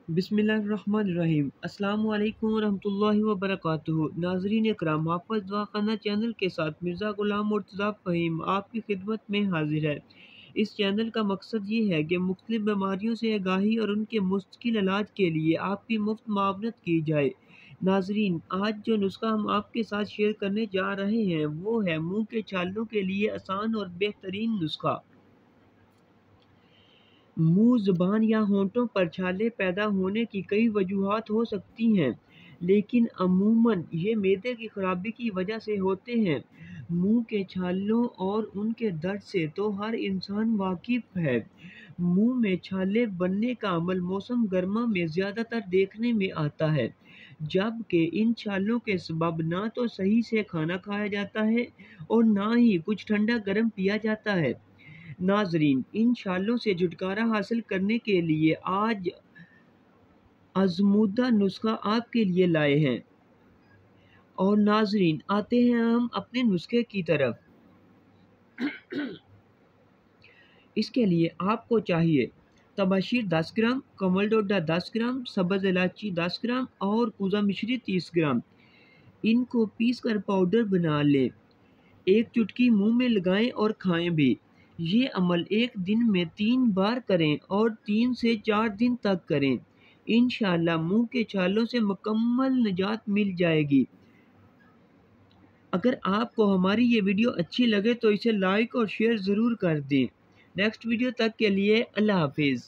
बिस्मिल्लाहिर्रहमानिर्रहीम। अस्सलाम वालेकुम रहमतुल्लाहि व बरकातुहू। नाज़रीन इकराम, हाफ़िज़ दवाख़ाना चैनल के साथ मिर्ज़ा ग़ुलाम मुर्तज़ा फ़हीम आपकी खिदमत में हाज़िर है। इस चैनल का मकसद ये है कि मुख्तलिफ़ बीमारियों से आगाही और उनके मुस्तकिल इलाज के लिए आपकी मुफ्त मुआवनत की जाए। नाज़रीन, आज जो नुस्खा हम आपके साथ शेयर करने जा रहे हैं वो है मुँह के छालों के लिए आसान और बेहतरीन नुस्खा। मुँह, ज़ुबान या होंठों पर छाले पैदा होने की कई वजूहात हो सकती हैं, लेकिन अमूमन ये मैदे की खराबी की वजह से होते हैं। मुँह के छालों और उनके दर्द से तो हर इंसान वाकिफ़ है। मुँह में छाले बनने का अमल मौसम गर्मा में ज़्यादातर देखने में आता है, जबकि इन छालों के सबब ना तो सही से खाना खाया जाता है और ना ही कुछ ठंडा गर्म पिया जाता है। नाज़रीन, इन छालों से छुटकारा हासिल करने के लिए आज आज़मूदा नुस्खा आपके लिए लाए हैं। और नाज़रीन, आते हैं हम अपने नुस्खे की तरफ। इसके लिए आपको चाहिए तबाशीर 10 ग्राम, कमल डोडा 10 ग्राम, सब्ज़ इलायची 10 ग्राम और कूजा मिश्री 30 ग्राम। इनको पीस कर पाउडर बना लें। एक चुटकी मुंह में लगाएं और खाएं भी। ये अमल एक दिन में 3 बार करें और 3 से 4 दिन तक करें। इंशाअल्लाह मुंह के छालों से मुकम्मल निजात मिल जाएगी। अगर आपको हमारी ये वीडियो अच्छी लगे तो इसे लाइक और शेयर ज़रूर कर दें। नेक्स्ट वीडियो तक के लिए अल्लाह हाफिज़।